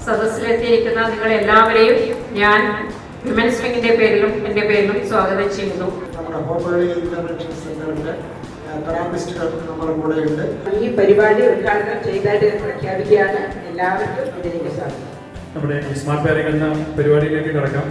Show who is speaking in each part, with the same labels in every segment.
Speaker 1: സദസ്സിലെത്തിയിരിക്കുന്ന നിങ്ങളെല്ലാവരെയും ഞാൻ വിമൻസ് വിങ്ങിന്റെ പേരിലും എൻ്റെ പേരിലും സ്വാഗതം ചെയ്യുന്നു.
Speaker 2: നമ്മുടെ ഹോപ്പള്ളി ഇന്റർവെൻഷൻ സെന്ററിന്റെ തെറാപ്പിസ്റ്റുകൾ നമ്മുടെ കൂടെയുണ്ട്.
Speaker 3: ഈ പരിപാടി ഉദ്ഘാടനം ചെയ്തായിട്ട് പ്രഖ്യാപിക്കുകയാണ്. എല്ലാവർക്കും ഇതിലേക്ക് സ്വാഗതം.
Speaker 4: നമ്മുടെ സ്മാർട്ട് പാരന്റ് എന്ന പരിപാടിയിലേക്ക് കടക്കാം.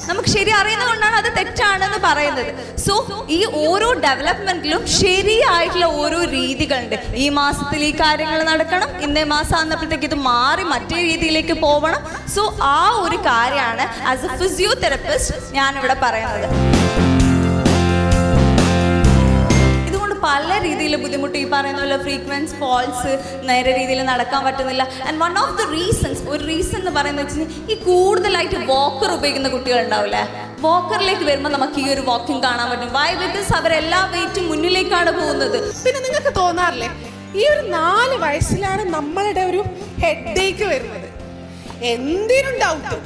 Speaker 5: നമുക്ക് ശരി അറിയുന്നതുകൊണ്ടാണ് അത് തെറ്റാണെന്ന് പറയുന്നത്. സോ ഈ ഓരോ ഡെവലപ്മെന്റിലും ശരിയായിട്ടുള്ള ഓരോ രീതികളുണ്ട്. ഈ മാസത്തിൽ ഈ കാര്യങ്ങൾ നടക്കണം, ഇന്നേ മാസം ആകുന്നപ്പോഴത്തേക്ക് ഇത് മാറി മറ്റേ രീതിയിലേക്ക് പോകണം. സോ ആ ഒരു കാര്യമാണ് ആസ് എ ഫിസിയോതെറാപ്പിസ്റ്റ് ഞാനിവിടെ പറയുന്നത്. പല രീതിയിൽ ബുദ്ധിമുട്ട്, ഈ പറയുന്ന പോലെ ഫ്രീക്വൻസ് ഫോൾസ്, നേരെ രീതിയിൽ നടക്കാൻ പറ്റുന്നില്ല. And one of the reasons, ഒരു റീസൺ എന്ന് പറയുന്നത് വെച്ചാൽ ഈ കൂടുതലായിട്ട് വോക്കർ ഉപയോഗിക്കുന്ന കുട്ടികളുണ്ടാവില്ലേ, വോക്കറിലേക്ക് വരുമ്പോൾ നമുക്ക് ഈ ഒരു വാക്കിംഗ് കാണാൻ പറ്റും. വൈ ബിക്കോസ് അവരെല്ലാ വെയിറ്റും മുന്നിലേക്കാണ് പോകുന്നത്.
Speaker 6: പിന്നെ നിങ്ങൾക്ക് തോന്നാറില്ലേ ഈ ഒരു 4 വയസ്സിലാണ് നമ്മളുടെ ഒരു ഹെഡേക്ക് വരുന്നത്? എന്തിനും ഡൗട്ട്,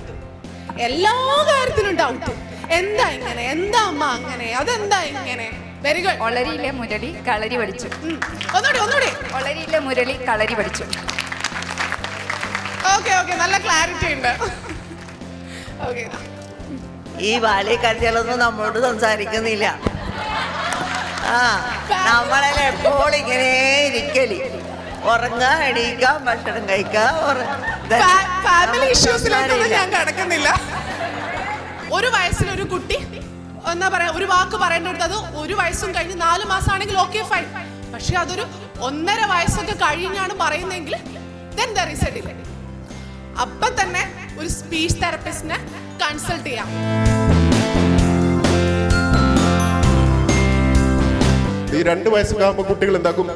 Speaker 6: എല്ലാ കാര്യത്തിനും ഡൗട്ട്. എന്താ ഇങ്ങനെ, എന്താ അമ്മ അങ്ങനെ, അതെന്താ ഇങ്ങനെ? Very good.
Speaker 7: ഒളരിയിലെ മുരളി കളരി പഠിച്ചു.
Speaker 6: ഒന്നുകൂടി.
Speaker 7: ഒളരിയിലെ മുരളി കളരി പഠിച്ചു.
Speaker 6: ഓക്കെ ഓക്കെ, നല്ല ക്ലാരിറ്റി ഉണ്ട്. ഓക്കെ,
Speaker 8: ഈ വാലി കല്യാണമൊന്നും നമ്മളോട് സംസാരിക്കുന്നില്ല. നമ്മളെ എപ്പോൾ ഇങ്ങനെ ഇരിക്കല്, ഉറങ്ങാ, എണീക്കാം, ഭക്ഷണം കഴിക്കാം.
Speaker 6: ഫാമിലി ഇഷ്യൂസിലേക്കൊന്നും ഞാൻ കിടക്കുന്നില്ല. ഒരു വയസ്സിലൊരു കുട്ടി എന്താ പറയാ, ഒരു വാക്ക് പറയേണ്ടത് അത് 1 വയസ്സും കഴിഞ്ഞ് 4 മാസം ആണെങ്കിൽ ഓക്കെ ഫൈൻ. പക്ഷെ അതൊരു 1.5 വയസ്സൊക്കെ കഴിഞ്ഞാണ് പറയുന്നതെങ്കിൽ then there is a delay. അപ്പം തന്നെ ഒരു സ്പീച്ച് തെറപ്പിസ്റ്റിനെ കൺസൾട്ട് ചെയ്യാം.
Speaker 9: ഈ 2 വയസ്സൊക്കെ ആകുമ്പോൾ കുട്ടികൾ എന്താക്കും,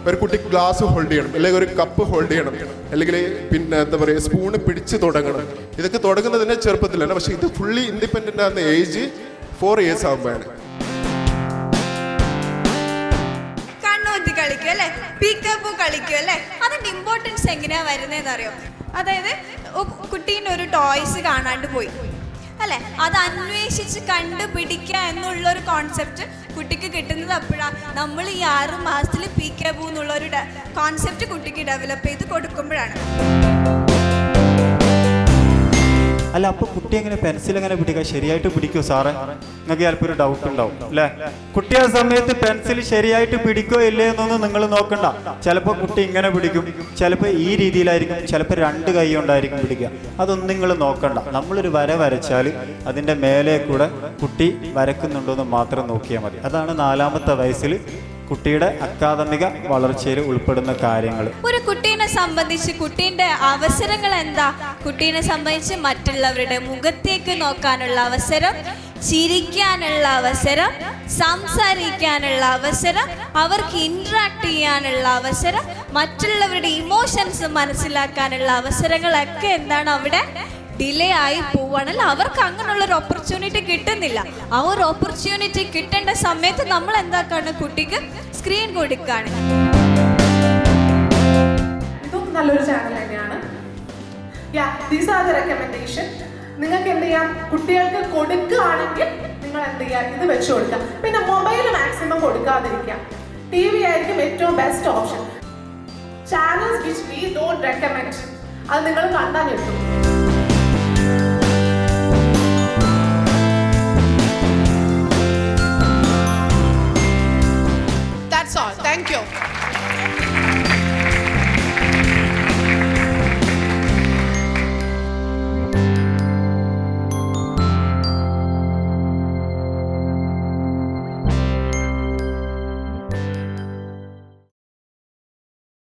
Speaker 9: ഒരു കുട്ടി ഗ്ലാസ് ഹോൾഡ് ചെയ്യണം, അല്ലെങ്കിൽ ഒരു കപ്പ് ഹോൾഡ് ചെയ്യണം, അല്ലെങ്കിൽ പിന്നെ എന്താ പറയുക സ്പൂണ് പിടിച്ച് തുടങ്ങണം. ഇതൊക്കെ തുടങ്ങുന്നതിന് ചെറുപ്പത്തിലാണ്. പക്ഷെ ഇത് ഫുള്ളി ഇൻഡിപെൻഡൻ്റ് ആകുന്ന ഏജ് 4 ഇയേഴ്സ് ആകുമ്പോഴാണ്.
Speaker 5: കണ്ണൂത്തി കളിക്കും അല്ലെ, പീക്കപ്പൂ കളിക്കും അല്ലെ. അതിന്റെ ഇമ്പോർട്ടൻസ് എങ്ങനെയാ വരുന്നതെന്ന് അറിയോ? അതായത് കുട്ടീൻ്റെ ഒരു ടോയ്സ് കാണാണ്ട് പോയി അല്ലെ, അത് അന്വേഷിച്ച് കണ്ടുപിടിക്കുക എന്നുള്ളൊരു കോൺസെപ്റ്റ് കുട്ടിക്ക് കിട്ടുന്നത് അപ്പോഴാണ്. നമ്മൾ ഈ 6 മാസത്തിൽ പീക്കപ്പൂ എന്നുള്ളൊരു കോൺസെപ്റ്റ് കുട്ടിക്ക് ഡെവലപ്പ് ചെയ്ത് കൊടുക്കുമ്പോഴാണ്.
Speaker 10: അല്ല, അപ്പോൾ കുട്ടി എങ്ങനെ പെൻസിൽ എങ്ങനെ പിടിക്കുക? ശരിയായിട്ട് പിടിക്കുമോ സാറേ? നിങ്ങൾക്ക് ചിലപ്പോൾ ഒരു ഡൗട്ട് ഉണ്ടാവും അല്ലേ. കുട്ടി ആ സമയത്ത് പെൻസിൽ ശരിയായിട്ട് പിടിക്കോ ഇല്ലേ എന്നൊന്നും നിങ്ങൾ നോക്കണ്ട. ചിലപ്പോൾ കുട്ടി ഇങ്ങനെ പിടിക്കും, ചിലപ്പോൾ ഈ രീതിയിലായിരിക്കും, ചിലപ്പോൾ 2 കൈ കൊണ്ടായിരിക്കും പിടിക്കുക. അതൊന്നും നിങ്ങൾ നോക്കണ്ട. നമ്മളൊരു വര വരച്ചാൽ അതിൻ്റെ മേലെ കൂടെ കുട്ടി വരക്കുന്നുണ്ടോ എന്ന് മാത്രം നോക്കിയാൽ മതി. അതാണ് 4ാമത്തെ വയസ്സിൽ കുട്ടിയുടെ അക്കാദമിക വളർച്ചയിൽ ഉൾപ്പെടുന്ന കാര്യങ്ങൾ.
Speaker 5: ഒരു കുട്ടീനെ സംബന്ധിച്ച് കുട്ടീൻ്റെ അവസരങ്ങൾ എന്താ? കുട്ടീനെ സംബന്ധിച്ച് മറ്റുള്ളവരുടെ മുഖത്തേക്ക് നോക്കാനുള്ള അവസരം, ചിരിക്കാനുള്ള അവസരം, സംസാരിക്കാനുള്ള അവസരം, അവർക്ക് ഇന്ററാക്ട് ചെയ്യാനുള്ള അവസരം, മറ്റുള്ളവരുടെ ഇമോഷൻസ് മനസ്സിലാക്കാനുള്ള അവസരങ്ങളൊക്കെ എന്താണ് അവിടെ ഡിലേ ആയി പോവാണല്ലോ. അവർക്ക് അങ്ങനെയുള്ളൊരു ഓപ്പർച്യൂണിറ്റി കിട്ടുന്നില്ല. ആ ഒരു ഓപ്പർച്യൂണിറ്റി കിട്ടേണ്ട സമയത്ത് നമ്മൾ എന്താക്കാണ്, കുട്ടിക്ക് സ്ക്രീൻ കൊടുക്കാണ്.
Speaker 6: ഇതും നല്ലൊരു ചാനൽ തന്നെയാണ്. These are the recommendation. നിങ്ങൾക്ക് എന്ത് ചെയ്യാം, കുട്ടികൾക്ക് കൊടുക്കുകയാണെങ്കിൽ നിങ്ങൾ എന്ത് ചെയ്യാം, ഇത് വെച്ച് കൊടുക്കാം. പിന്നെ മൊബൈൽ മാക്സിമം കൊടുക്കാതിരിക്കാം. TV ആയിരിക്കും ഏറ്റവും best option. Channels which we don't recommend അത് നിങ്ങൾ കണ്ടാൽ കിട്ടും.